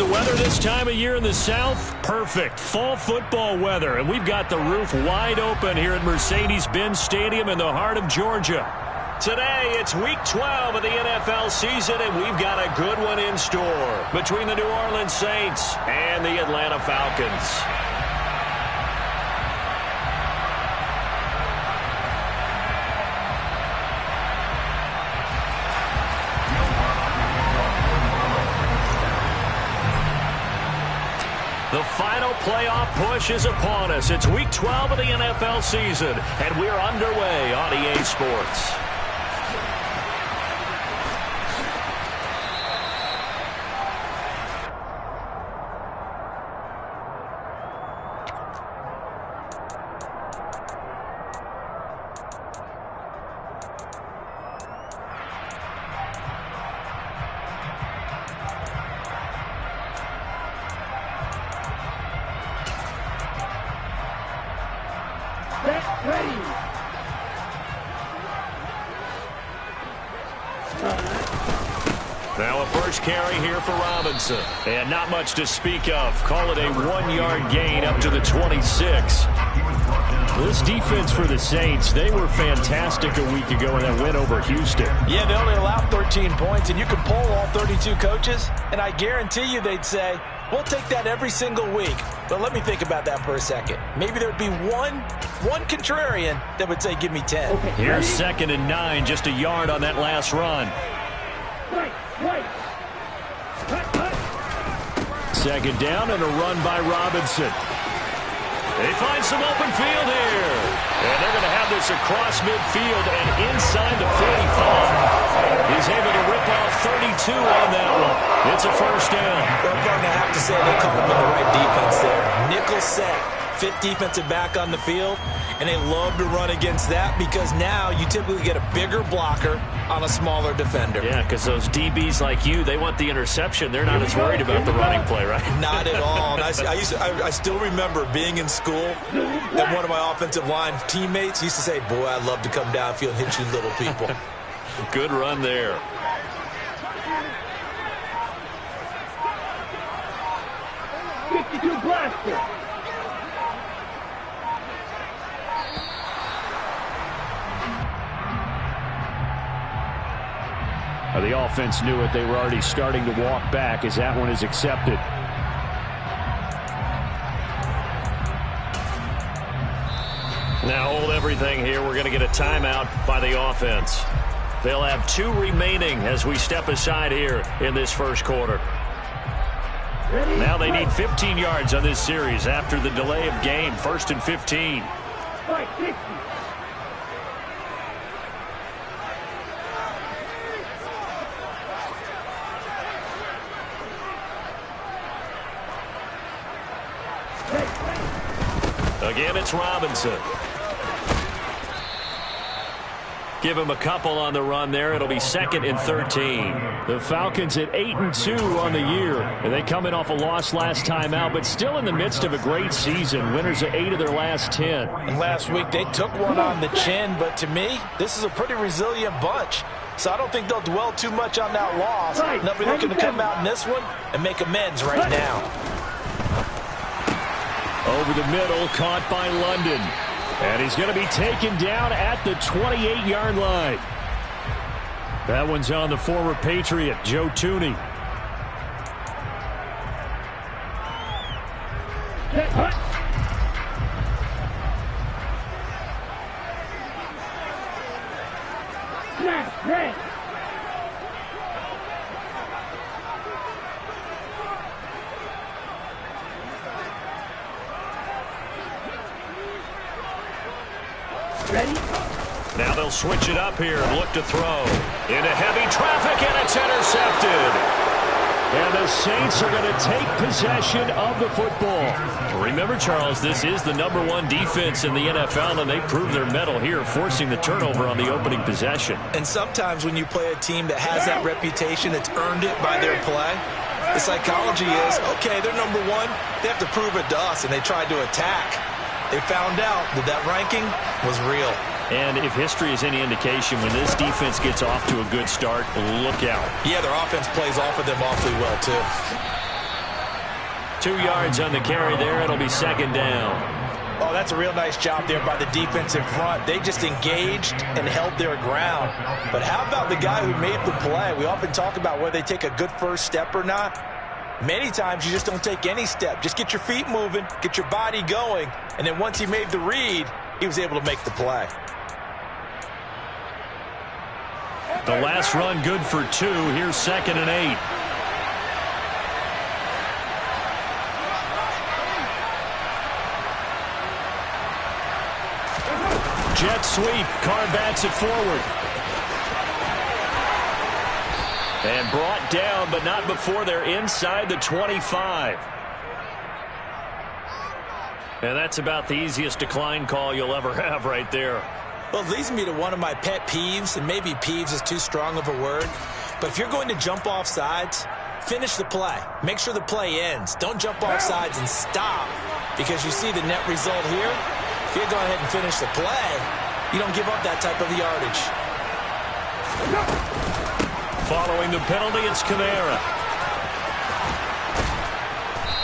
the weather this time of year in the South? Perfect. Fall football weather. And we've got the roof wide open here at Mercedes-Benz Stadium in the heart of Georgia. Today, it's Week 12 of the NFL season, and we've got a good one in store between the New Orleans Saints and the Atlanta Falcons. The final playoff push is upon us. It's Week 12 of the NFL season, and we're underway on EA Sports. Now a first carry here for Robinson. And not much to speak of. Call it a 1-yard gain up to the 26. This defense for the Saints, they were fantastic a week ago in that win over Houston. Yeah, they only allowed 13 points, and you can poll all 32 coaches, and I guarantee you they'd say, we'll take that every single week. But let me think about that for a second. Maybe there'd be one contrarian that would say, give me 10. Okay, here's 2nd and 9, just a yard on that last run. Second down and a run by Robinson. They find some open field here. And they're going to have this across midfield and inside the 45. He's able to rip off 32 on that one. It's a first down. Well, I'm going to have to say they caught him in the right defense there. Nickel set, fit defensive back on the field, and they love to run against that because now you typically get a bigger blocker on a smaller defender. Yeah, because those DBs like you, they want the interception. They're not as worried about the running play, right? Not at all. And I still remember being in school, and one of my offensive line teammates used to say, boy, I'd love to come downfield and hit you little people. Good run there. Blaster. The offense knew it. They were already starting to walk back as that one is accepted. Now hold everything here. We're going to get a timeout by the offense. They'll have 2 remaining as we step aside here in this first quarter. Now they need 15 yards on this series after the delay of game. 1st and 15. Again, it's Robinson. Give him a couple on the run there. It'll be 2nd and 13. The Falcons at 8-2 on the year. And they come in off a loss last time out, but still in the midst of a great season. Winners of 8 of their last 10. And last week they took one on the chin, but to me, this is a pretty resilient bunch. So I don't think they'll dwell too much on that loss. They'll be looking to come out in this one and make amends right now. Over the middle, caught by London. And he's going to be taken down at the 28-yard line. That one's on the former Patriot, Joe Thuney. Now they'll switch it up here and look to throw. Into heavy traffic, and it's intercepted. And the Saints are going to take possession of the football. Remember, Charles, this is the #1 defense in the NFL, and they prove their mettle here, forcing the turnover on the opening possession. And sometimes when you play a team that has that reputation, that's earned it by their play, the psychology is, okay, they're #1. They have to prove it to us, and they tried to attack. They found out that that ranking was real. And if history is any indication, when this defense gets off to a good start, look out. Yeah, their offense plays off of them awfully well, too. 2 yards on the carry there. It'll be second down. Oh, that's a real nice job there by the defensive front. They just engaged and held their ground. But how about the guy who made the play? We often talk about whether they take a good first step or not. Many times you just don't take any step. Just get your feet moving, get your body going, and then once he made the read, he was able to make the play. The last run good for 2. Here's 2nd and 8. Jet sweep. Carr bats it forward. And brought down, but not before they're inside the 25. And that's about the easiest decline call you'll ever have right there. Well, it leads me to one of my pet peeves, and maybe peeves is too strong of a word. But if you're going to jump off sides, finish the play. Make sure the play ends. Don't jump off sides and stop, because you see the net result here. If you go ahead and finish the play, you don't give up that type of yardage. Following the penalty, it's Kamara.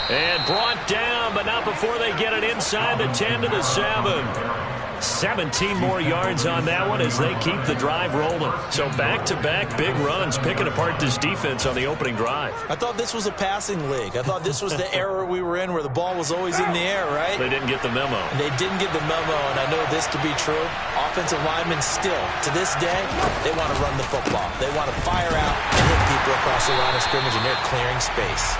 And brought down, but not before they get it inside the 10 to the 7. 17 more yards on that one as they keep the drive rolling. So back-to-back big runs, picking apart this defense on the opening drive. I thought this was a passing league. I thought this was the era we were in where the ball was always in the air, right? They didn't get the memo. They didn't get the memo, and I know this to be true. Offensive linemen still, to this day, they want to run the football. They want to fire out and hit people across the line of scrimmage, and they're clearing space.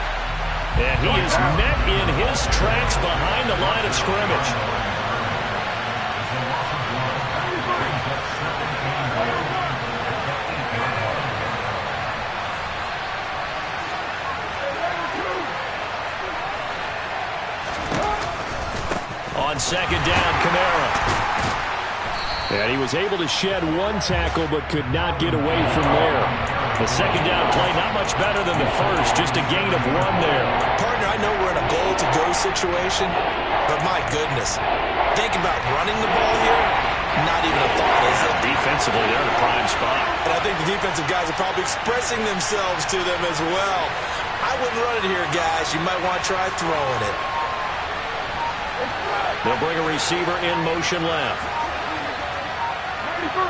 And he is met in his tracks behind the line of scrimmage. On second down, Kamara. And he was able to shed one tackle but could not get away from there. The second down play not much better than the first, just a gain of 1 there. Partner, I know we're in a goal-to-go situation, but my goodness, think about running the ball here. Not even a thought, is it? Defensively, they're in a prime spot. And I think the defensive guys are probably expressing themselves to them as well. I wouldn't run it here, guys. You might want to try throwing it. They'll bring a receiver in motion left. 93.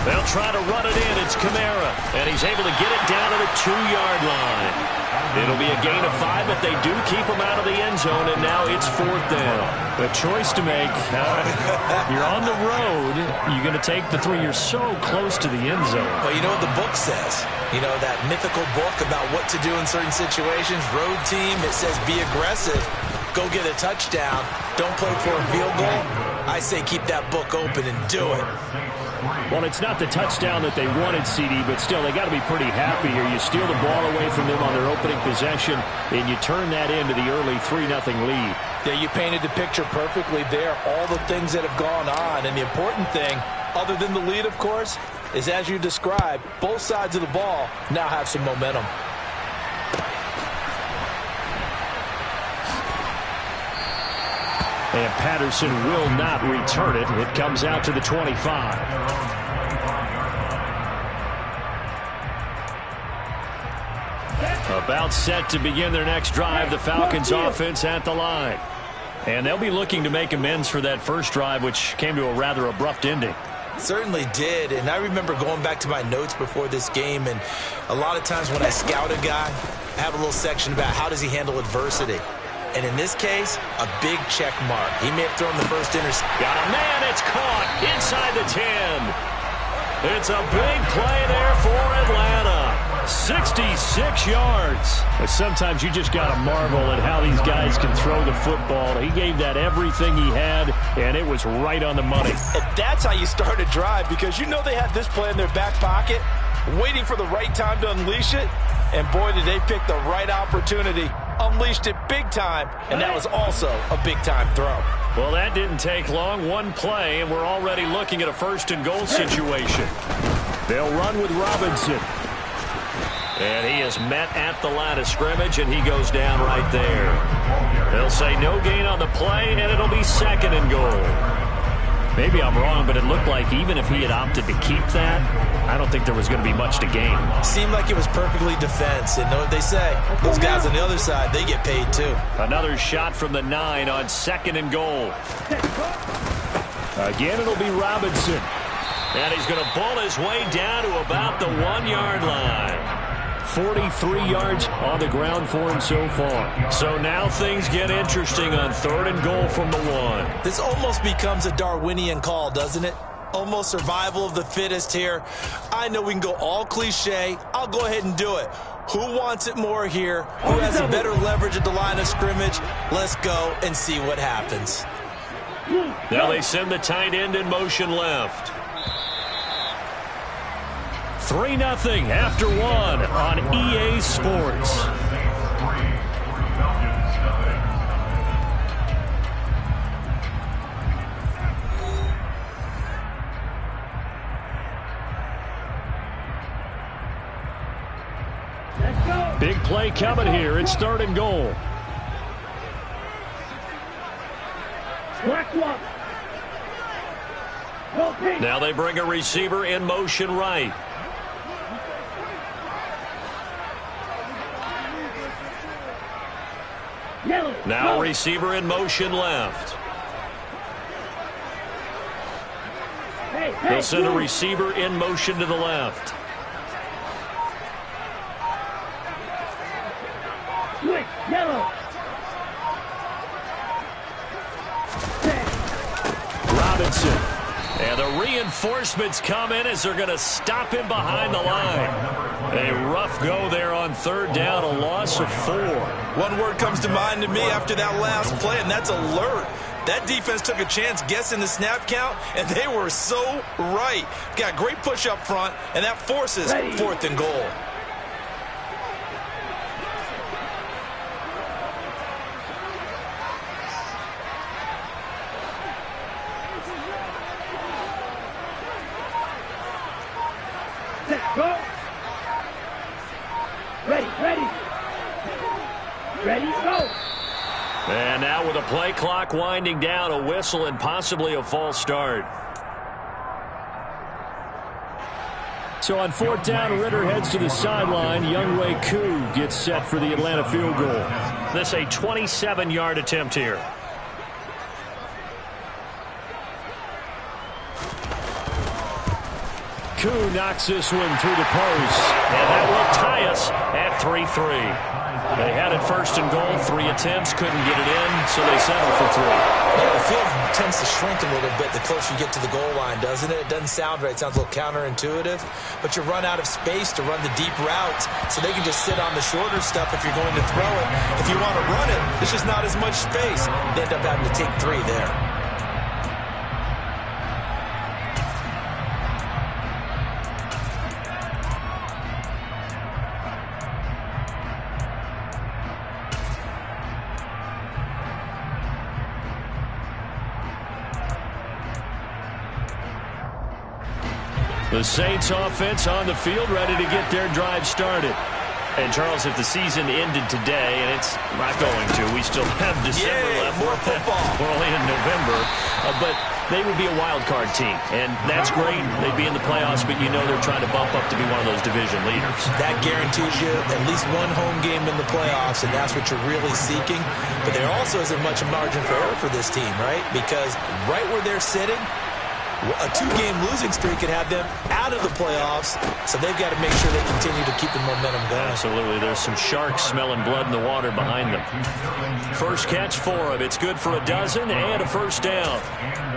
They'll try to run it in. It's Kamara. And he's able to get it down to the 2-yard line. It'll be a gain of 5, but they do keep him out of the end zone, and now it's 4th down. A choice to make. You're on the road. You're going to take the 3. You're so close to the end zone. Well, you know what the book says. You know, that mythical book about what to do in certain situations. Road team, it says be aggressive. Go get a touchdown. Don't play for a field goal. I say keep that book open and do it. Well, it's not the touchdown that they wanted, CD, but still, they got to be pretty happy here. You steal the ball away from them on their opening possession, and you turn that into the early 3-0 lead. Yeah, you painted the picture perfectly there. All the things that have gone on, and the important thing, other than the lead, of course, is as you described, both sides of the ball now have some momentum. And Patterson will not return it. It comes out to the 25. About set to begin their next drive. The Falcons offense at the line. And they'll be looking to make amends for that first drive, which came to a rather abrupt ending. Certainly did, and I remember going back to my notes before this game, and a lot of times when I scout a guy, I have a little section about how does he handle adversity. And in this case, a big check mark. He may have thrown the first interception. Got a man, it's caught inside the 10. It's a big play there for Atlanta. 66 yards. But sometimes you just got to marvel at how these guys can throw the football. He gave that everything he had, and it was right on the money. And that's how you start a drive, because you know they had this play in their back pocket, waiting for the right time to unleash it. And boy, did they pick the right opportunity. Unleashed it big time, and that was also a big-time throw. Well, that didn't take long. One play, and we're already looking at a first-and-goal situation. They'll run with Robinson. And he is met at the line of scrimmage, and he goes down right there. They'll say no gain on the play, and it'll be 2nd and goal. Maybe I'm wrong, but it looked like even if he had opted to keep that, I don't think there was going to be much to gain. Seemed like it was perfectly defense. And know what they say? Those guys on the other side, they get paid too. Another shot from the 9 on 2nd and goal. Again, it'll be Robinson. And he's going to pull his way down to about the 1-yard line. 43 yards on the ground for him so far. So now things get interesting on 3rd and goal from the 1. This almost becomes a Darwinian call, doesn't it? Almost survival of the fittest here. I know we can go all cliche. I'll go ahead and do it. Who wants it more here? Who has a better leverage at the line of scrimmage? Let's go and see what happens. Now they send the tight end in motion left. 3-0 after 1 on EA Sports. Big play coming here. It's 3rd and goal. Now they bring a receiver in motion right. Now receiver in motion left. They'll send a receiver in motion to the left. Robinson. And the reinforcements come in as they're going to stop him behind the line. A rough go there on 3rd down, a loss of 4. One word comes to mind to me after that last play, and that's alert. That defense took a chance guessing the snap count, and they were so right. Got great push up front, and that forces 4th and goal. Go. Ready, go. And now with the play clock winding down, a whistle and possibly a false start. So on 4th down, Ritter heads to the sideline. Younghoe Koo gets set for the Atlanta field goal. This a 27-yard attempt here. Koo knocks this one through the post. And that will tie us at 3-3. They had it 1st and goal, 3 attempts, couldn't get it in, so they settled for 3. Yeah, the field tends to shrink a little bit the closer you get to the goal line, doesn't it? It doesn't sound right. It sounds a little counterintuitive. But you run out of space to run the deep routes, so they can just sit on the shorter stuff if you're going to throw it. If you want to run it, there's just not as much space. They end up having to take 3 there. The Saints offense on the field, ready to get their drive started. And, Charles, if the season ended today, and it's not going to, we still have December left. More football. We're only in November. But they would be a wild card team, and that's great. They'd be in the playoffs, but you know they're trying to bump up to be one of those division leaders. That guarantees you at least one home game in the playoffs, and that's what you're really seeking. But there also isn't much margin for error for this team, right? Because right where they're sitting, a 2-game losing streak could have them out of the playoffs, so they've got to make sure they continue to keep the momentum going. Absolutely. There's some sharks smelling blood in the water behind them. First catch for him. It's good for a dozen and a 1st down.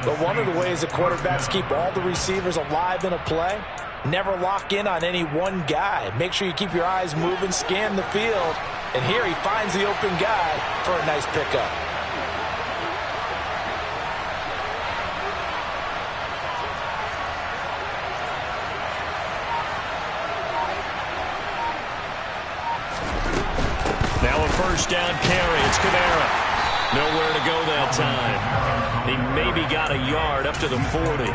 But one of the ways that quarterbacks keep all the receivers alive in a play, never lock in on any one guy. Make sure you keep your eyes moving, scan the field, and here he finds the open guy for a nice pickup. Now a 1st down carry. It's Kamara. Nowhere to go that time. He maybe got a yard up to the 40.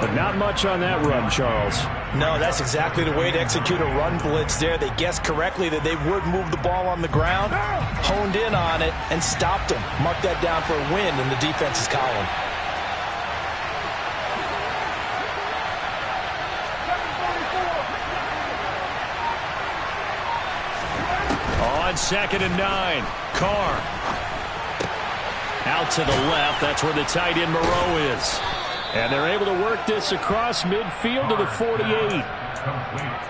But not much on that run, Charles. No, that's exactly the way to execute a run blitz there. They guessed correctly that they would move the ball on the ground, honed in on it, and stopped him. Mark that down for a win in the defense's column. on 2nd and 9. Carr. Out to the left. That's where the tight end Moreau is. And they're able to work this across midfield to the 48.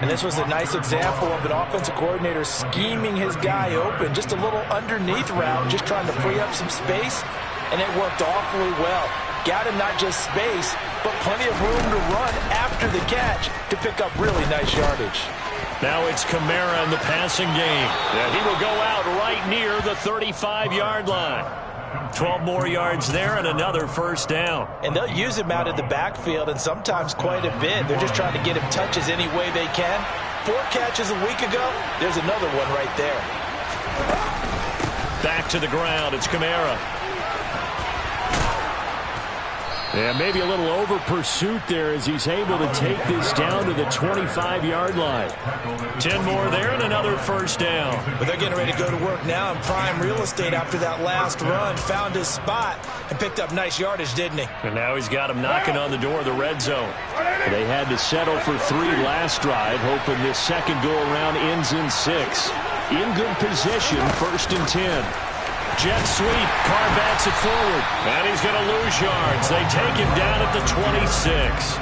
And this was a nice example of an offensive coordinator scheming his guy open. Just a little underneath route, just trying to free up some space. And it worked awfully well. Got him not just space, but plenty of room to run after the catch to pick up really nice yardage. Now it's Kamara in the passing game. And he will go out right near the 35-yard line. 12 more yards there and another first down. And they'll use him out of the backfield, and sometimes quite a bit. They're just trying to get him touches any way they can. 4 catches a week ago. There's another one right there. Back to the ground. It's Kamara. Yeah, maybe a little over pursuit there as he's able to take this down to the 25-yard line. 10 more there and another first down. But they're getting ready to go to work now in prime real estate after that last run. Found his spot and picked up nice yardage, didn't he? And now he's got him knocking on the door of the red zone. They had to settle for 3 last drive, hoping this second go-around ends in 6. In good position, 1st and 10. Jet sweep. Carr bats it forward. And he's going to lose yards. They take him down at the 26.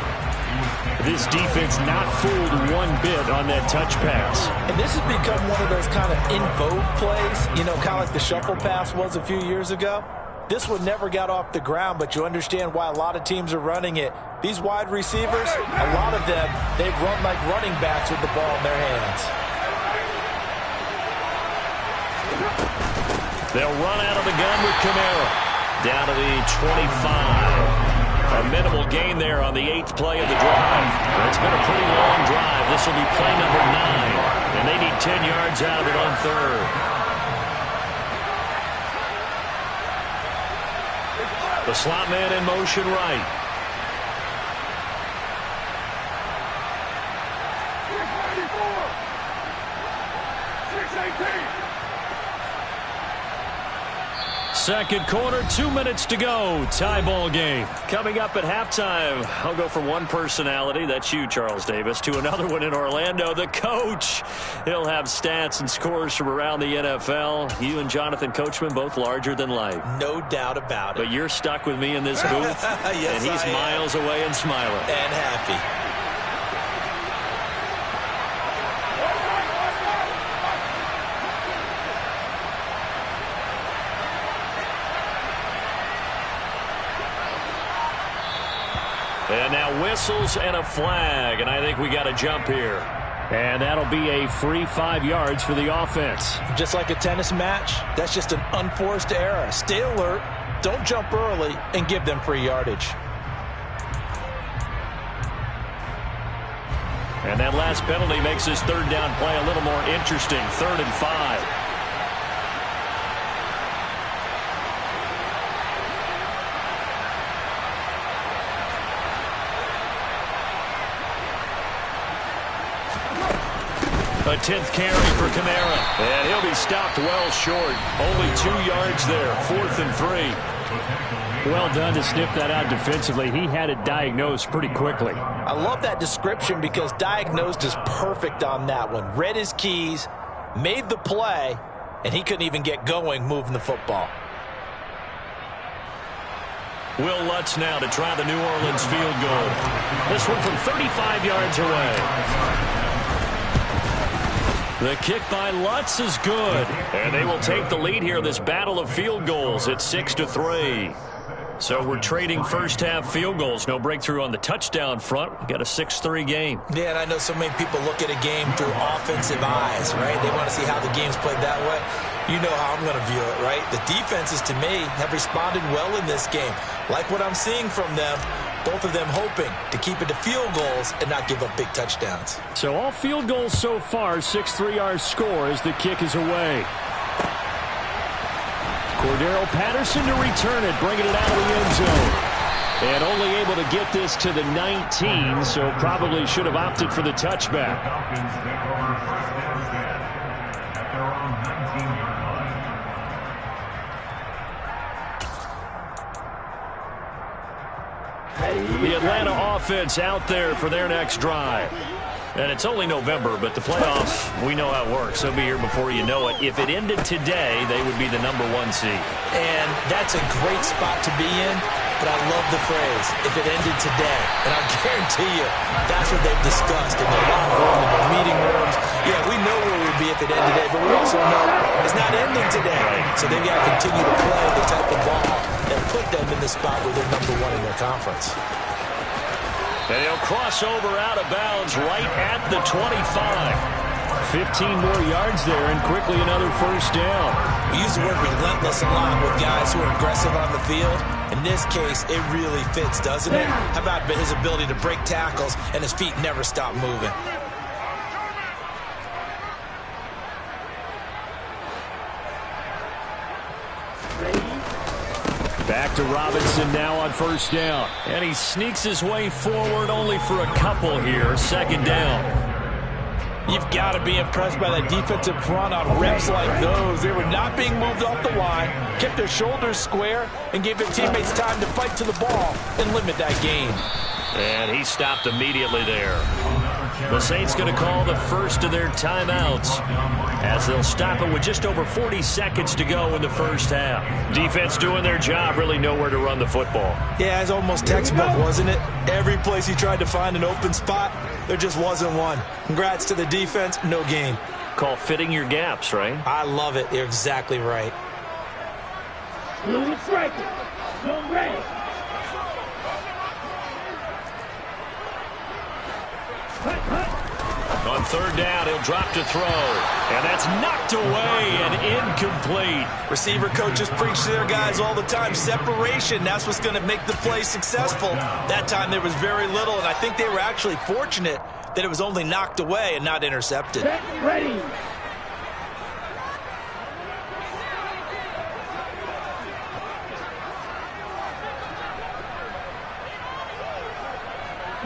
This defense not fooled one bit on that touch pass. And this has become one of those kind of in vogue plays, you know, kind of like the shuffle pass was a few years ago. This one never got off the ground, but you understand why a lot of teams are running it. These wide receivers, a lot of them, they've run like running backs with the ball in their hands. They'll run out of the gun with Kamara. Down to the 25. A minimal gain there on the 8th play of the drive. It's been a pretty long drive. This will be play number 9. And they need 10 yards out of it on 3rd. The slot man in motion right. 6-18. Second quarter, 2 minutes to go. Tie ball game. Coming up at halftime, I'll go from one personality, that's you, Charles Davis, to another one in Orlando, the coach. He'll have stats and scores from around the NFL. You and Jonathan Coachman, both larger than life. No doubt about it. But you're stuck with me in this booth, yes, and he's miles away and smiling. And happy. And now whistles and a flag, and I think we got a jump here. And that'll be a free 5 yards for the offense. Just like a tennis match, that's just an unforced error. Stay alert, don't jump early, and give them free yardage. And that last penalty makes this 3rd down play a little more interesting. 3rd and 5. A 10th carry for Kamara. And he'll be stopped well short. Only 2 yards there. 4th and 3. Well done to sniff that out defensively. He had it diagnosed pretty quickly. I love that description because diagnosed is perfect on that one. Read his keys, made the play, and he couldn't even get going moving the football. Will Lutz now to try the New Orleans field goal. This one from 35 yards away. The kick by Lutz is good. And they will take the lead here in this battle of field goals at 6-3. So we're trading first half field goals. No breakthrough on the touchdown front. We've got a 6-3 game. Yeah, and I know so many people look at a game through offensive eyes, right? They want to see how the game's played that way. You know how I'm going to view it, right? The defenses, to me, have responded well in this game. Like what I'm seeing from them, both of them hoping to keep it to field goals and not give up big touchdowns. So all field goals so far, 6-3 our score as the kick is away. Cordero Patterson to return it, bringing it out of the end zone. And only able to get this to the 19, so probably should have opted for the touchback. The Atlanta offense out there for their next drive. And it's only November, but the playoffs, we know how it works. They'll be here before you know it. If it ended today, they would be the #1 seed. And that's a great spot to be in, but I love the phrase, if it ended today. And I guarantee you, that's what they've discussed in their locker room, in their meeting rooms. Yeah, we know where we'd be if it ended today, but we also know it's not ending today. So they've got to continue to play the type of ball that put them in the spot where they're #1 in their conference. And he'll cross over out of bounds right at the 25. 15 more yards there and quickly another first down. We use the word relentless a lot with guys who are aggressive on the field. In this case, it really fits, doesn't it? How about his ability to break tackles and his feet never stop moving? Back to Robinson now on first down. And he sneaks his way forward only for a couple here. Second down. You've got to be impressed by that defensive front on reps like those. They were not being moved off the line, kept their shoulders square, and gave their teammates time to fight to the ball and limit that gain. And he stopped immediately there. The Saints going to call the first of their timeouts as they'll stop it with just over 40 seconds to go in the first half. Defense doing their job, really nowhere to run the football. Yeah, it's almost textbook, wasn't it? Every place he tried to find an open spot, there just wasn't one. Congrats to the defense, no gain. Call fitting your gaps, right? I love it. You're exactly right. Blue striker. Zone ready. On third down, he'll drop to throw. And that's knocked away and incomplete. Receiver coaches preach to their guys all the time. Separation, that's what's going to make the play successful. That time there was very little, and I think they were actually fortunate that it was only knocked away and not intercepted. Get ready.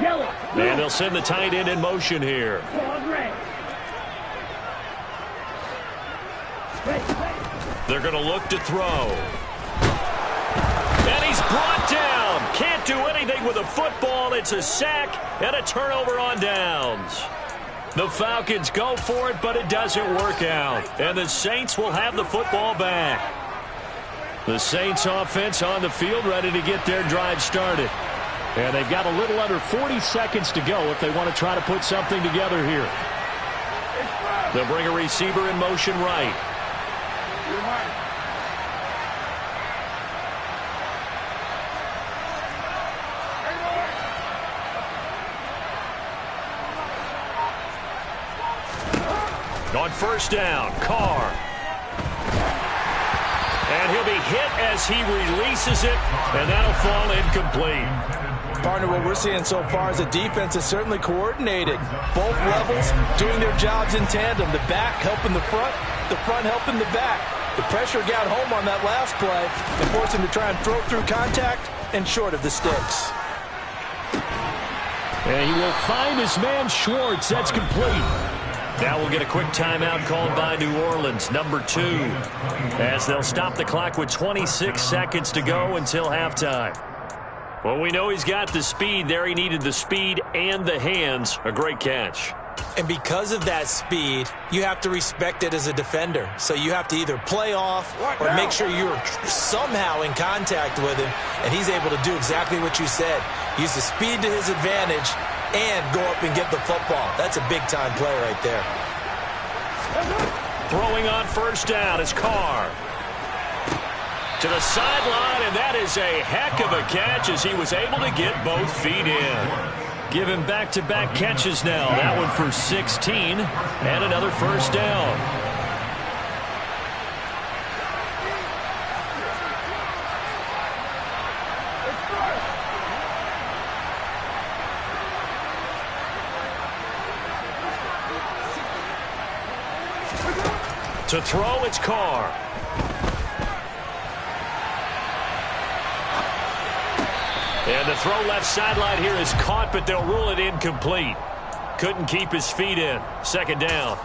Yellow. And they'll send the tight end in motion here. Red. They're going to look to throw. And he's brought down. Can't do anything with a football. It's a sack and a turnover on downs. The Falcons go for it, but it doesn't work out. And the Saints will have the football back. The Saints offense on the field ready to get their drive started. And they've got a little under 40 seconds to go if they want to try to put something together here. They'll bring a receiver in motion right. On first down, Carr. And he'll be hit as he releases it, and that'll fall incomplete. Partner, what we're seeing so far is the defense is certainly coordinated. Both levels doing their jobs in tandem. The back helping the front helping the back. The pressure got home on that last play and forced him to try and throw through contact and short of the sticks. And he will find his man Schwartz. That's complete. Now we'll get a quick timeout called by New Orleans, #2, as they'll stop the clock with 26 seconds to go until halftime. Well, we know he's got the speed there. He needed the speed and the hands. A great catch. And because of that speed, you have to respect it as a defender. So you have to either play off or make sure you're somehow in contact with him. And he's able to do exactly what you said. Use the speed to his advantage and go up and get the football. That's a big-time play right there. Throwing on first down is Carr. To the sideline, and that is a heck of a catch as he was able to get both feet in. Give him back-to-back catches now. That one for 16 and another first down. To throw, it's Carr. And the throw left sideline here is caught, but they'll rule it incomplete. Couldn't keep his feet in. Second down.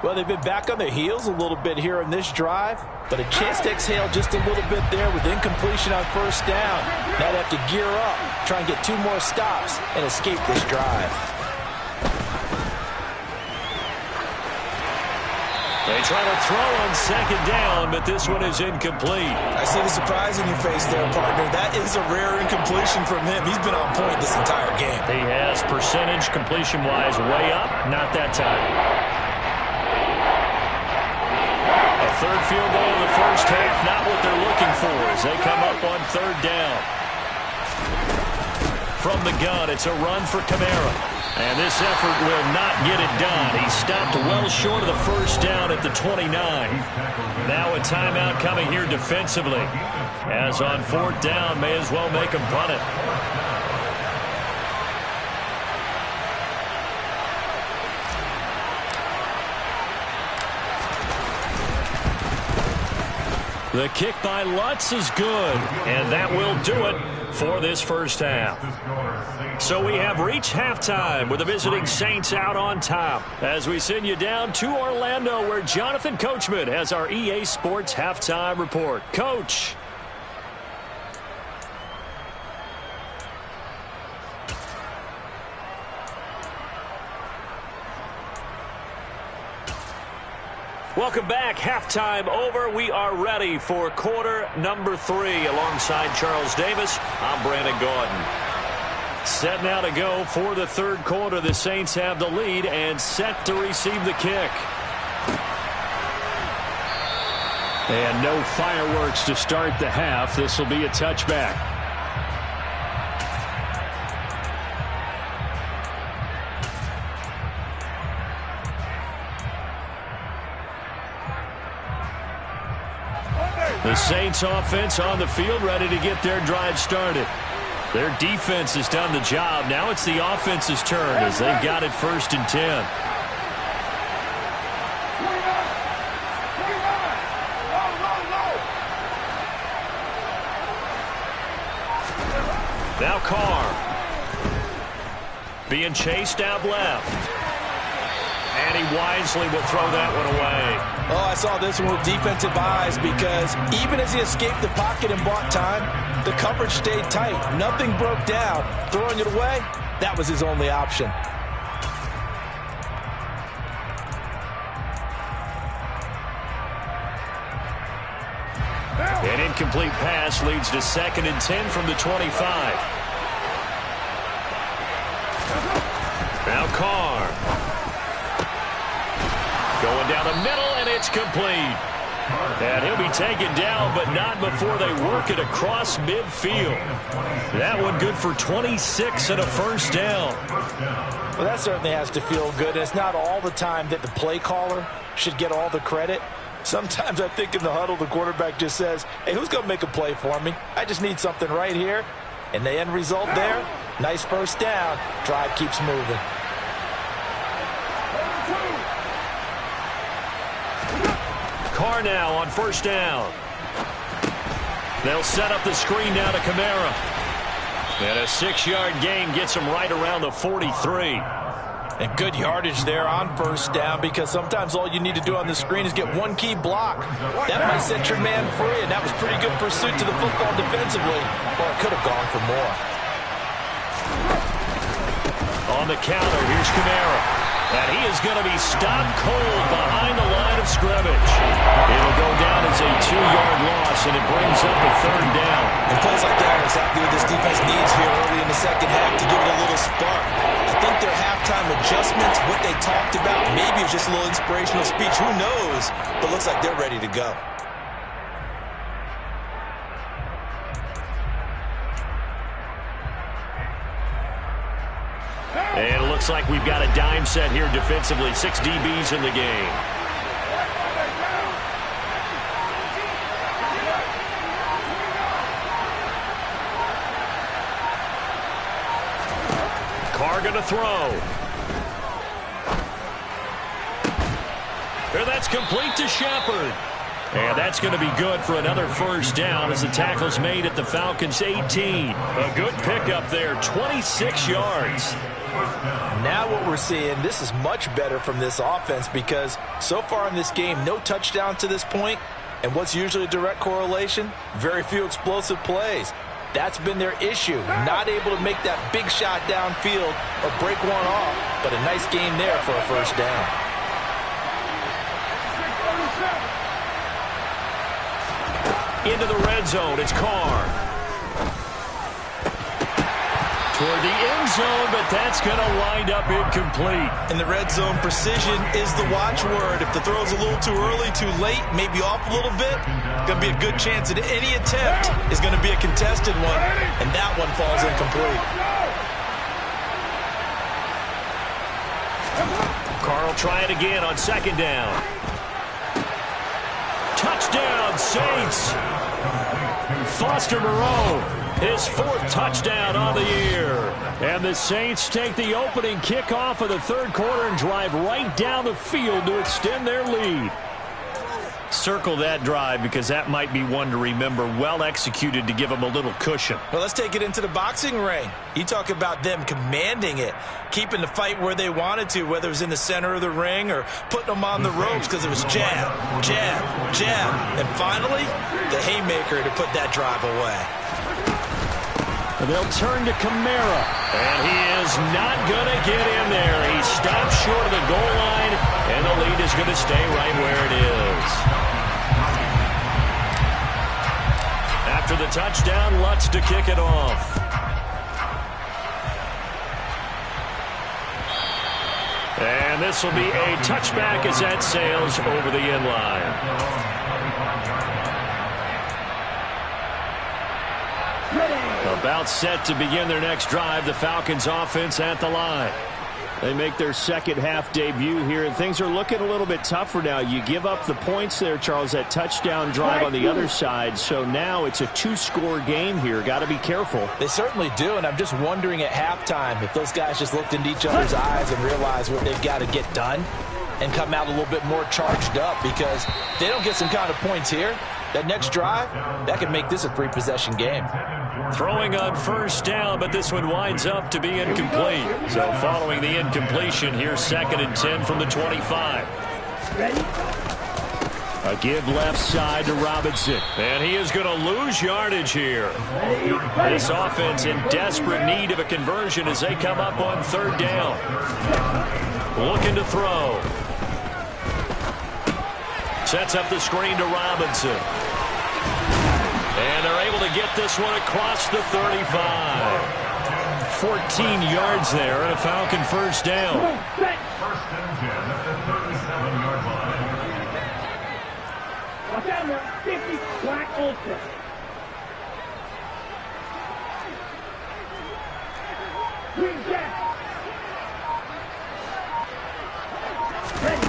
Well, they've been back on their heels a little bit here in this drive, but a chance to exhale just a little bit there with incompletion on first down. Now they have to gear up, try and get 2 more stops, and escape this drive. They try to throw on second down, but this one is incomplete. I see the surprise in your face there, partner. That is a rare incompletion from him. He's been on point this entire game. He has percentage completion-wise way up, not that time. A third field goal in the first half, not what they're looking for as they come up on third down. From the gun, it's a run for Kamara. And this effort will not get it done. He stopped well short of the first down at the 29. Now a timeout coming here defensively. As on fourth down, may as well make him punt it. The kick by Lutz is good, and that will do it for this first half. So we have reached halftime with the visiting Saints out on top as we send you down to Orlando where Jonathan Coachman has our EA Sports halftime report. Coach. Welcome back. Halftime over. We are ready for quarter number 3. Alongside Charles Davis, I'm Brandon Gaudin. Set now to go for the third quarter. The Saints have the lead and set to receive the kick. And no fireworks to start the half. This will be a touchback. The Saints offense on the field ready to get their drive started. Their defense has done the job. Now it's the offense's turn as they've got it 1st and 10. Now Carr. Being chased out left. And he wisely will throw that one away. Oh, I saw this one with defensive eyes because even as he escaped the pocket and bought time, the coverage stayed tight. Nothing broke down. Throwing it away, that was his only option. An incomplete pass leads to 2nd and 10 from the 25. Now Carr. Going down the middle, and it's complete. And he'll be taken down, but not before they work it across midfield. That one good for 26 and a first down. Well, that certainly has to feel good. And it's not all the time that the play caller should get all the credit. Sometimes I think in the huddle, the quarterback just says, hey, who's going to make a play for me? I just need something right here. And the end result there, nice first down. Drive keeps moving. Carr now on first down. They'll set up the screen now to Kamara. And a 6-yard gain gets him right around the 43. And good yardage there on first down because sometimes all you need to do on the screen is get one key block. That might set your man free, and that was pretty good pursuit to the football defensively. Or it could have gone for more. On the counter, here's Kamara. And he is going to be stopped cold behind the line of scrimmage. It'll go down as a 2-yard loss, and it brings up a 3rd down. And plays like that are exactly what this defense needs here early in the second half to give it a little spark. I think their halftime adjustments, what they talked about, maybe it was just a little inspirational speech. Who knows? But looks like they're ready to go. And it looks like we've got a dime set here defensively. 6 DBs in the game. Carr going to throw. And that's complete to Shepard. And that's going to be good for another first down as the tackle's made at the Falcons' 18. A good pickup there, 26 yards. Now what we're seeing, this is much better from this offense because so far in this game, no touchdowns to this point. And what's usually a direct correlation? Very few explosive plays. That's been their issue, not able to make that big shot downfield or break one off. But a nice game there for a first down. into the red zone. It's Carr. Toward the end zone, but that's going to wind up incomplete. In the red zone, precision is the watchword. If the throw's a little too early, too late, maybe off a little bit, going to be a good chance that any attempt is going to be a contested one, and that one falls incomplete. Carr will try it again on second down. Touchdown, Saints. Foster Moreau, his 4th touchdown on the year. And the Saints take the opening kickoff of the third quarter and drive right down the field to extend their lead. Circle that drive because that might be one to remember. Well executed to give them a little cushion. Well, let's take it into the boxing ring. You talk about them commanding it, keeping the fight where they wanted to, whether it was in the center of the ring or putting them on the ropes because it was jab, jab, jab. And finally, the haymaker to put that drive away. They'll turn to Kamara, and he is not going to get in there. He stops short of the goal line, and the lead is going to stay right where it is. After the touchdown, Lutz to kick it off. And this will be a touchback as that sails over the end line. About set to begin their next drive, the Falcons offense at the line. They make their second half debut here, and things are looking a little bit tougher now. You give up the points there, Charles, that touchdown drive on the other side. So now it's a 2-score game here. Got to be careful. They certainly do, and I'm just wondering at halftime if those guys just looked into each other's eyes and realized what they've got to get done and come out a little bit more charged up, because if they don't get some kind of points here, that next drive, that could make this a 3-possession game. Throwing on first down, but this one winds up to be incomplete. So following the incompletion, here's 2nd and 10 from the 25. A give left side to Robinson, and he is going to lose yardage here. This offense in desperate need of a conversion as they come up on 3rd down. Looking to throw. Sets up the screen to Robinson. And they're able to get this one across the 35. 14 yards there and a Falcon first down. First and 10 at the 37-yard line. Watch out now, 50, Black Ultra. Green Jack. Ready.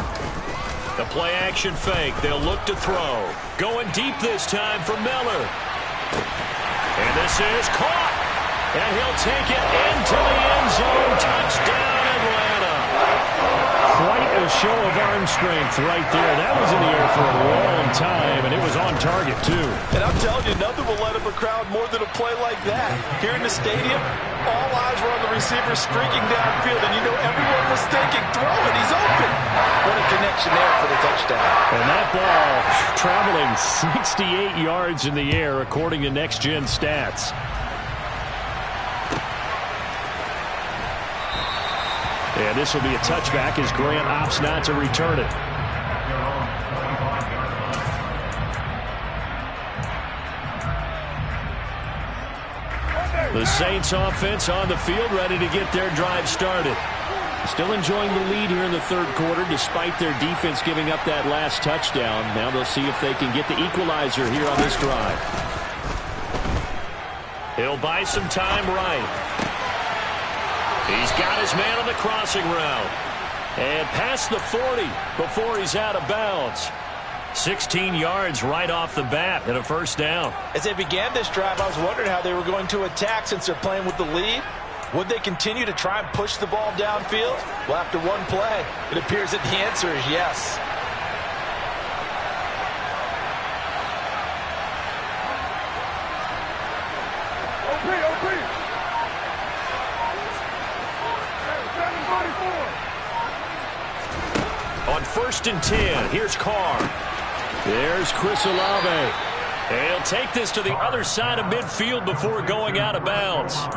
The play action fake. They'll look to throw. Going deep this time for Miller. And this is caught. And he'll take it into the end zone. Touchdown, Atlanta. Quite a show of arm strength right there. That was in the air for a long time, and it was on target, too. And I'm telling you, nothing will light up a crowd more than a play like that. Here in the stadium, all eyes were on the receiver streaking downfield, and you know everyone was thinking, throw it, he's open. What a connection there for the touchdown. And that ball traveling 68 yards in the air, according to Next Gen Stats. And this will be a touchback as Grant opts not to return it. The Saints offense on the field, ready to get their drive started. Still enjoying the lead here in the third quarter despite their defense giving up that last touchdown. Now they'll see if they can get the equalizer here on this drive. He'll buy some time right. He's got his man on the crossing route. And past the 40 before he's out of bounds. 16 yards right off the bat and a first down. As they began this drive, I was wondering how they were going to attack since they're playing with the lead. Would they continue to try and push the ball downfield? Well, after one play, it appears that the answer is yes. On 1st and 10, here's Carr. There's Chris Olave. And he'll take this to the other side of midfield before going out of bounds.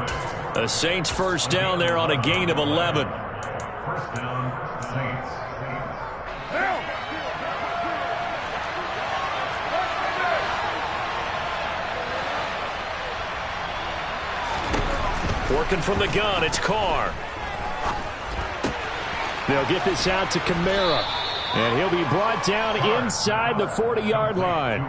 The Saints first down there on a gain of 11. First down, Saints. Working from the gun, it's Carr. They'll get this out to Kamara. And he'll be brought down inside the 40-yard line.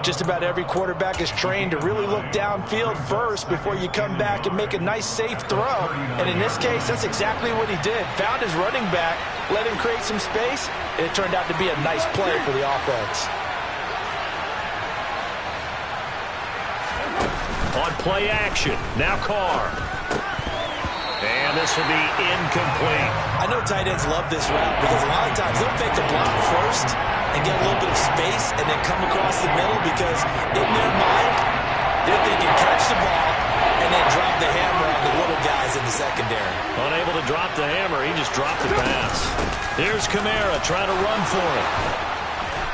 Just about every quarterback is trained to really look downfield first before you come back and make a nice, safe throw. And in this case, that's exactly what he did. Found his running back, let him create some space, and it turned out to be a nice play for the offense. On play action, now Carr. And this will be incomplete. I know tight ends love this route because a lot of times they'll fake the block first and get a little bit of space and then come across the middle because in their mind, they're thinking catch the ball and then drop the hammer on the little guys in the secondary. Unable to drop the hammer, he just dropped the pass. Here's Kamara trying to run for it.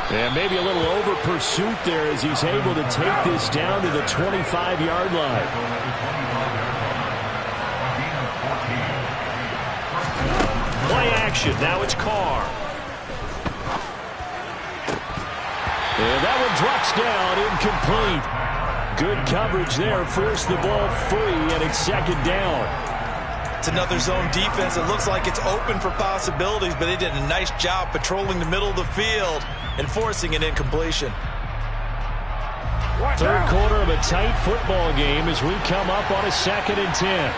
And maybe a little over pursuit there as he's able to take this down to the 25-yard line. Play action. Now it's Carr. And that one drops down, incomplete. Good coverage there. Forced the ball free, and it's second down. It's another zone defense. It looks like it's open for possibilities, but they did a nice job patrolling the middle of the field and forcing an incompletion. Third quarter of a tight football game as we come up on a 2nd and 10.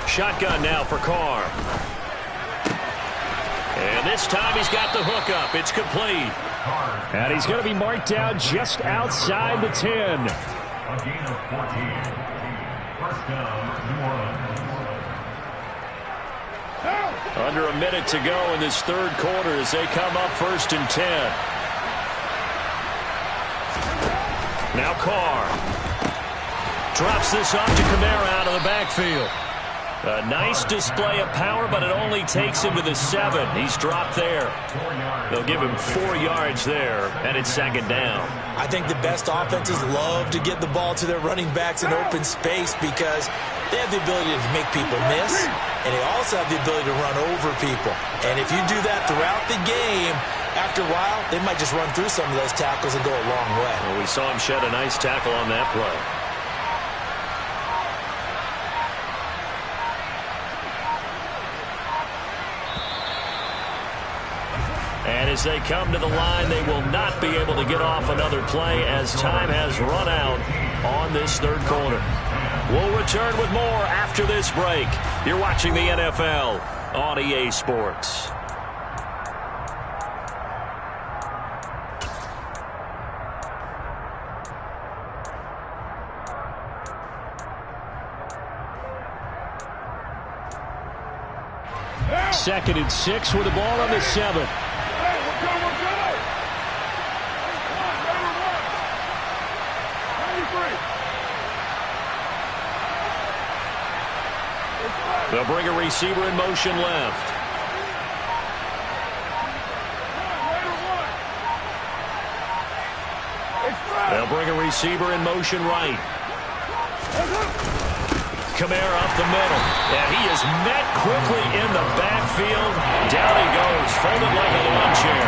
Shotgun now for Carr. And this time he's got the hookup. It's complete. And he's going to be marked down just outside the 10. A gain of 14. First down, New Orleans. Under a minute to go in this third quarter as they come up 1st and 10. Now Carr. Drops this off to Kamara out of the backfield. A nice display of power, but it only takes him to the 7. He's dropped there. They'll give him 4 yards there, and it's second down. I think the best offenses love to get the ball to their running backs in open space because they have the ability to make people miss, and they also have the ability to run over people. And if you do that throughout the game, after a while, they might just run through some of those tackles and go a long way. Well, we saw him shed a nice tackle on that play. And as they come to the line, they will not be able to get off another play as time has run out on this third quarter. We'll return with more after this break. You're watching the NFL on EA Sports. Second and 6 with the ball on the 7. They'll bring a receiver in motion left. They'll bring a receiver in motion right. Kamara up the middle. And he is met quickly in the backfield. Down he goes, folded like a lawn chair.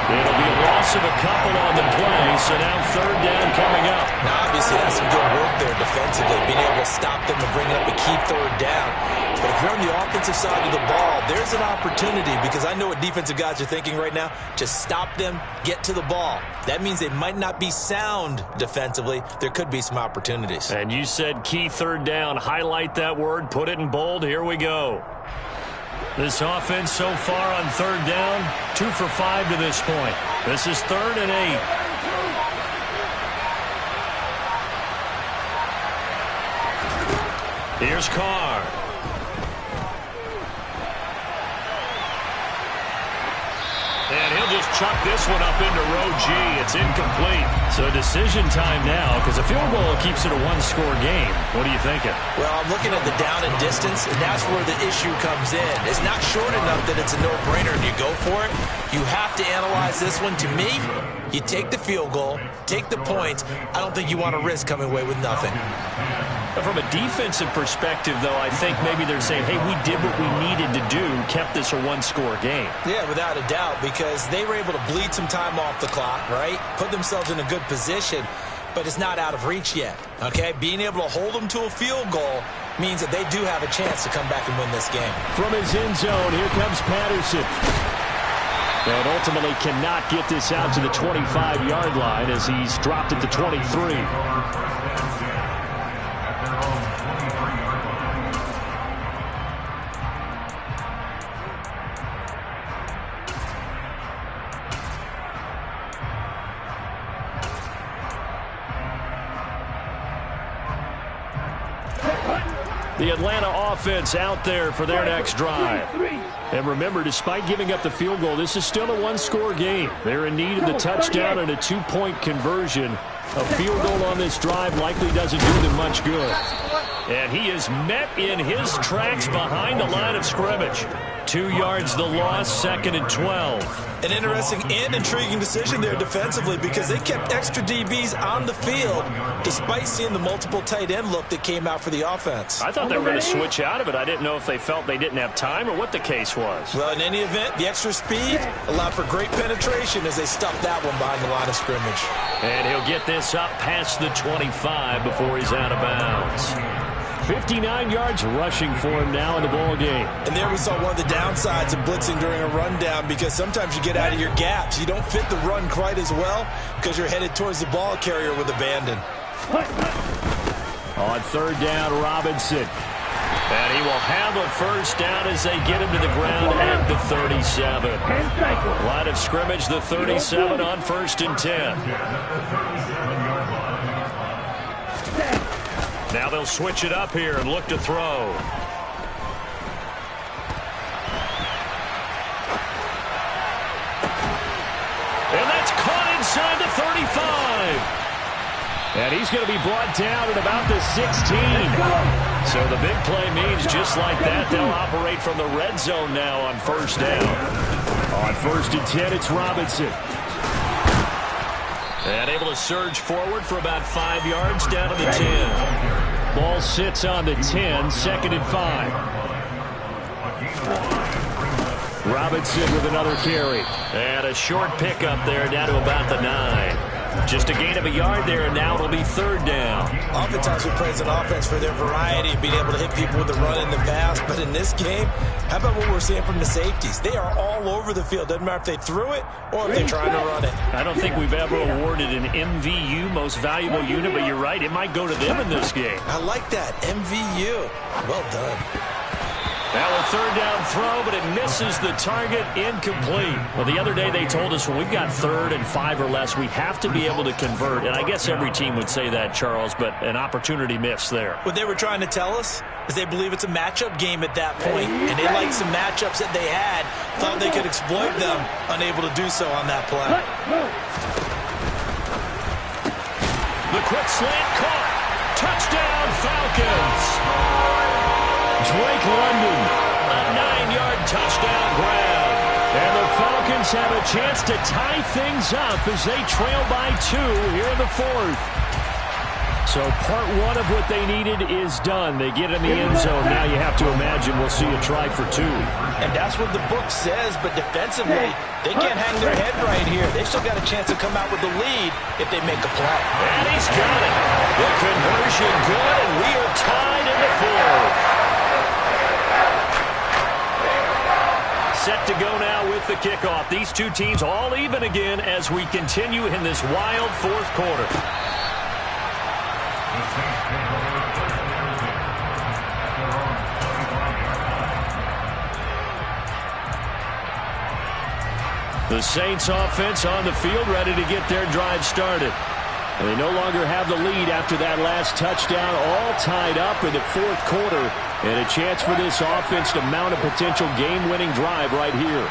It'll be a loss of a couple on the play, so now third down coming up. Now, obviously, that's some good work there defensively, being able to stop them and bring up a key third down. But if you're on the offensive side of the ball, there's an opportunity because I know what defensive guys are thinking right now. Just stop them, get to the ball. That means they might not be sound defensively. There could be some opportunities. And you said key third down. Highlight that word, put it in bold. Here we go. This offense so far on third down, 2 for 5 to this point. This is 3rd and 8. Here's Carr. And he'll just chuck this one up into row G. It's incomplete. So decision time now, because a field goal keeps it a one-score game. What are you thinking? Well, I'm looking at the down and distance, and that's where the issue comes in. It's not short enough that it's a no-brainer and you go for it. You have to analyze this one. To me, you take the field goal, take the points. I don't think you want to risk coming away with nothing. From a defensive perspective, though, I think maybe they're saying, hey, we did what we needed to do, kept this a one-score game. Yeah, without a doubt, because they were able to bleed some time off the clock, right? Put themselves in a good position, but it's not out of reach yet, okay? Being able to hold them to a field goal means that they do have a chance to come back and win this game. From his end zone, here comes Patterson. And ultimately cannot get this out to the 25-yard line as he's dropped at the 23. The Atlanta offense out there for their next drive. And remember, despite giving up the field goal, this is still a one-score game. They're in need of the touchdown and a two-point conversion. A field goal on this drive likely doesn't do them much good. And he is met in his tracks behind the line of scrimmage. 2 yards the loss, 2nd and 12. An interesting and intriguing decision there defensively because they kept extra DBs on the field despite seeing the multiple tight end look that came out for the offense. I thought they were going to switch out of it. I didn't know if they felt they didn't have time or what the case was. Well, in any event, the extra speed allowed for great penetration as they stuffed that one behind the line of scrimmage. And he'll get this up past the 25 before he's out of bounds. 59 yards rushing for him now in the ball game. And there we saw one of the downsides of blitzing during a rundown because sometimes you get out of your gaps. You don't fit the run quite as well because you're headed towards the ball carrier with abandon. On 3rd down, Robinson. And he will have a first down as they get him to the ground at the 37. Line of scrimmage, the 37 on 1st and 10. Now they'll switch it up here and look to throw. And that's caught inside the 35. And he's going to be brought down at about the 16. So the big play means just like that, they'll operate from the red zone now on 1st down. On 1st and 10, it's Robinson. And able to surge forward for about 5 yards down to the 10. Ball sits on the 10, 2nd and 5. Robinson with another carry. And a short pickup there down to about the 9. Just a gain of a yard there, and now it'll be 3rd down. Oftentimes we praise an offense for their variety of being able to hit people with the run and the pass. But in this game, how about what we're seeing from the safeties? They are all over the field. Doesn't matter if they threw it or if they're trying to run it. I don't think we've ever awarded an MVU, most valuable unit, but you're right. It might go to them in this game. I like that. MVU. Well done. Now a 3rd down throw, but it misses the target, incomplete. Well, the other day they told us when we've got 3rd and 5 or less, we have to be able to convert. And I guess every team would say that, Charles, but an opportunity missed there. What they were trying to tell us is they believe it's a matchup game at that point, and they liked some matchups that they had, thought they could exploit them, unable to do so on that play. The quick slant caught. Touchdown, Falcons. Drake London, a 9-yard touchdown grab. And the Falcons have a chance to tie things up as they trail by 2 here in the 4th. So part 1 of what they needed is done. They get in the end zone. Now you have to imagine we'll see a try for 2. And that's what the book says, but defensively, they can't hang their head right here. They've still got a chance to come out with the lead if they make a play. And he's got it. The conversion good, and we are tied in the 4th. Set to go now with the kickoff. These two teams all even again as we continue in this wild 4th quarter. The Saints offense on the field ready to get their drive started. And they no longer have the lead after that last touchdown, all tied up in the 4th quarter. And a chance for this offense to mount a potential game-winning drive right here.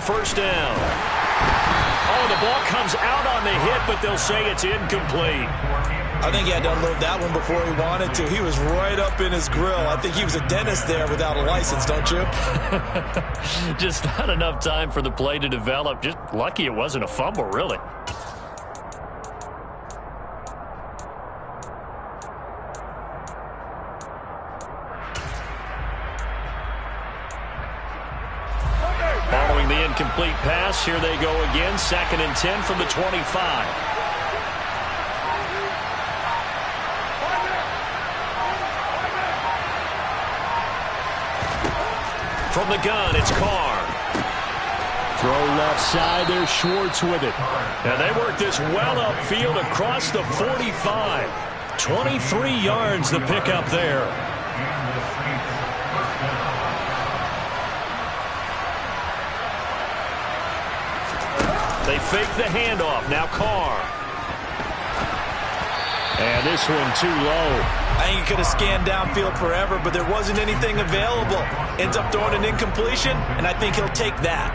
first down. Oh, the ball comes out on the hit, but they'll say it's incomplete. I think he had to unload that one before he wanted to. He was right up in his grill. I think he was a dentist there without a license, don't you? Just not enough time for the play to develop. Just lucky it wasn't a fumble, really. Following the incomplete pass, here they go again. 2nd and 10 from the 25. From the gun, it's Carr. Throw left side, there's Schwartz with it. And they work this well upfield across the 45. 23 yards the pickup there. They fake the handoff. Now Carr. And this one too low. I think he could have scanned downfield forever, but there wasn't anything available. Ends up throwing an incompletion, and I think he'll take that.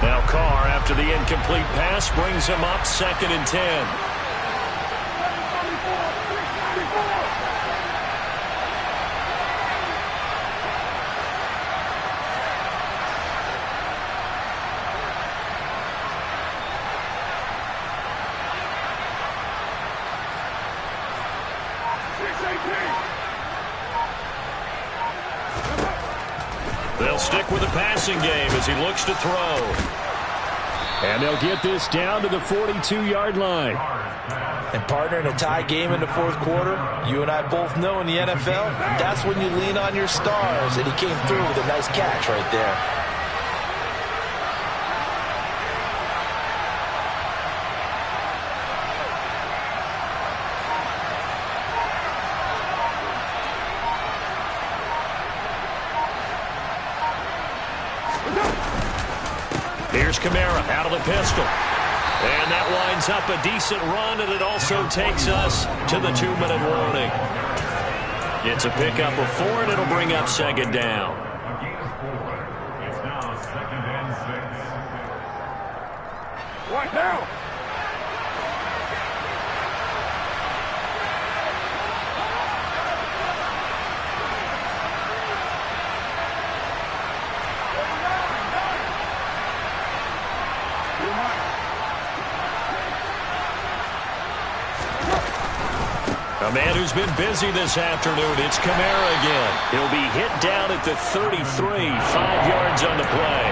Now Carr, after the incomplete pass, brings him up 2nd and 10. They'll stick with the passing game as he looks to throw. And they'll get this down to the 42-yard line. And partner, in a tie game in the 4th quarter, you and I both know in the NFL, that's when you lean on your stars. And he came through with a nice catch right there. Here's Kamara out of the pistol. And that winds up a decent run, and it also takes us to the 2-minute warning. It's a pickup of 4, and it'll bring up 2nd down. A gain of 4. It's now 2nd and 6. What now? A man who's been busy this afternoon, it's Kamara again. He'll be hit down at the 33, 5 yards on the play.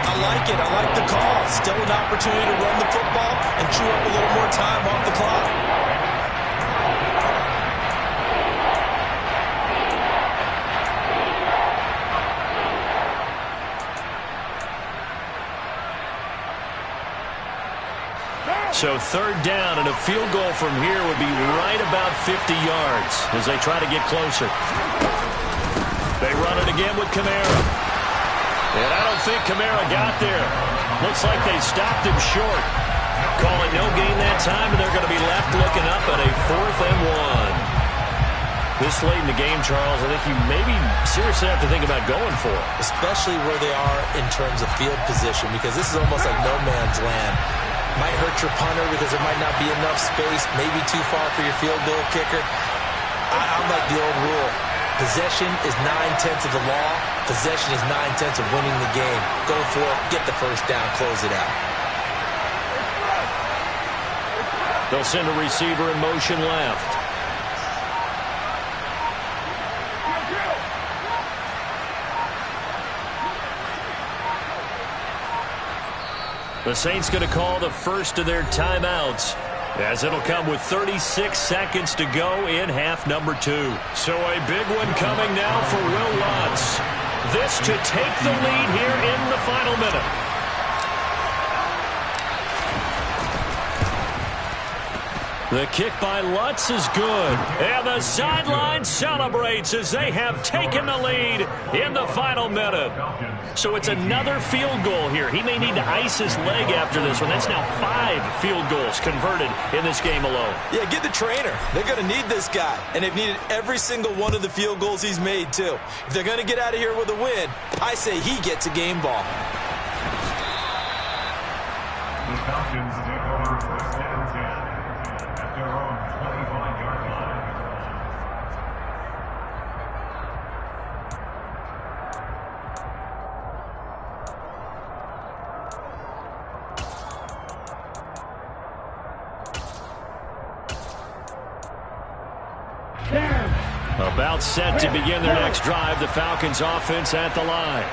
I like it. I like the call. Still an opportunity to run the football and chew up a little more time off the clock. So 3rd down, and a field goal from here would be right about 50 yards as they try to get closer. They run it again with Kamara. And I don't think Kamara got there. Looks like they stopped him short. Calling no gain that time, and they're going to be left looking up at a 4th and 1. This late in the game, Charles, I think you maybe seriously have to think about going for it. Especially where they are in terms of field position, because this is almost like no man's land. Might hurt your punter because there might not be enough space, maybe too far for your field goal kicker. I'm like the old rule. Possession is 9/10 of the law. Possession is 9/10 of winning the game. Go for it, get the first down, close it out. They'll send a receiver in motion left. The Saints going to call the first of their timeouts, as it'll come with 36 seconds to go in half number 2. So a big one coming now for Will Lutz. This to take the lead here in the final minute. The kick by Lutz is good. And the sideline celebrates as they have taken the lead in the final minute. So it's another field goal here. He may need to ice his leg after this one. That's now 5 field goals converted in this game alone. Yeah, get the trainer. They're going to need this guy. And they've needed every single one of the field goals he's made, too. If they're going to get out of here with a win, I say he gets a game ball. The Falcons take over first and 10 at their own 25-yard line. About set to begin their next drive. The Falcons offense at the line.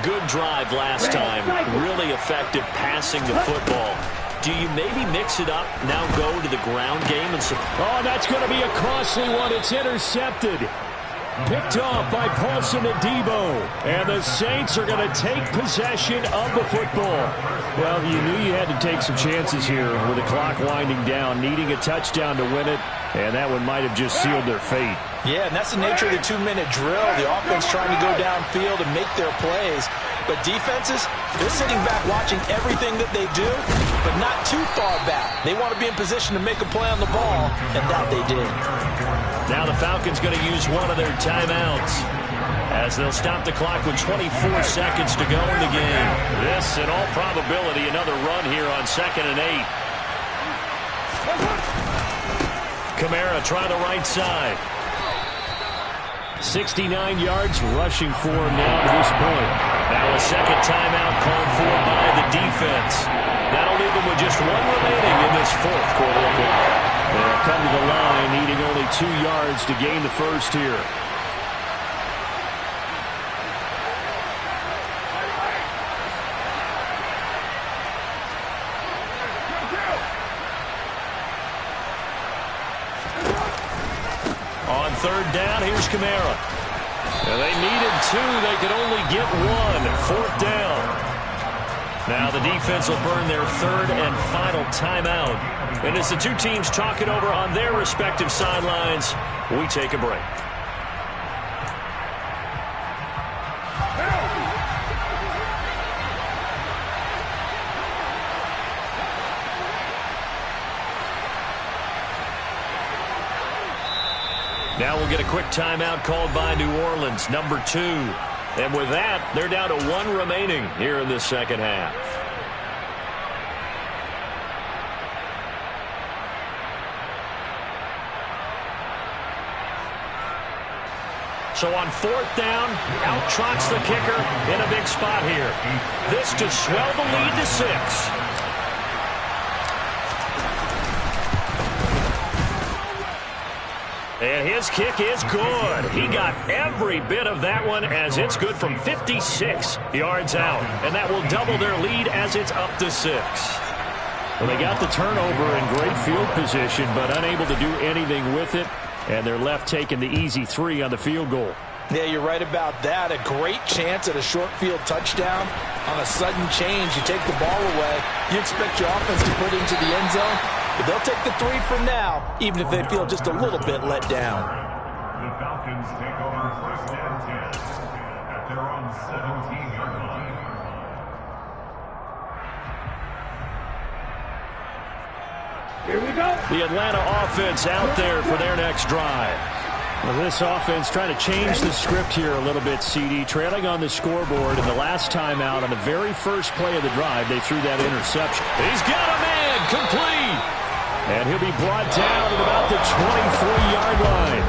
Good drive last time. Really effective passing the football. Do you maybe mix it up, now go to the ground game? Oh, that's going to be a costly one. It's intercepted. Picked off by Paulson Adebo. And the Saints are going to take possession of the football. Well, you knew you had to take some chances here with the clock winding down, needing a touchdown to win it. And that one might have just sealed their fate. Yeah, and that's the nature of the 2-minute drill. The offense trying to go downfield and make their plays. But defenses, they're sitting back watching everything that they do, but not too far back. They want to be in position to make a play on the ball, and that they did. Now the Falcons going to use one of their timeouts as they'll stop the clock with 24 seconds to go in the game. This, in all probability, another run here on 2nd and 8. Kamara trying the right side. 69 yards rushing for him now to this point. Now a second timeout called for by the defense. That'll leave them with just 1 remaining in this 4th quarter of play. They'll come to the line needing only 2 yards to gain the first here. On 3rd down, here's Kamara. And they needed 2. They could only get 1. 4th down. Now the defense will burn their 3rd and final timeout. And as the two teams talk it over on their respective sidelines, we take a break. Now we'll get a quick timeout called by New Orleans, number 2. And with that, they're down to 1 remaining here in this second half. So on 4th down, out trots the kicker in a big spot here. This to swell the lead to 6. And his kick is good. He got every bit of that one as it's good from 56 yards out. And that will double their lead as it's up to 6. Well, they got the turnover in great field position, but unable to do anything with it. And they're left taking the easy 3 on the field goal. Yeah, you're right about that. A great chance at a short field touchdown. On a sudden change, you take the ball away. You expect your offense to put it into the end zone. But they'll take the 3 for now, even if they feel just a little bit let down. The Falcons take over first and 10 at their own 17-yard line. Here we go. The Atlanta offense out there for their next drive. Well, this offense trying to change the script here a little bit, CD. Trailing on the scoreboard, and the last time out on the very first play of the drive, they threw that interception. He's got a man complete. And he'll be brought down at about the 23-yard line.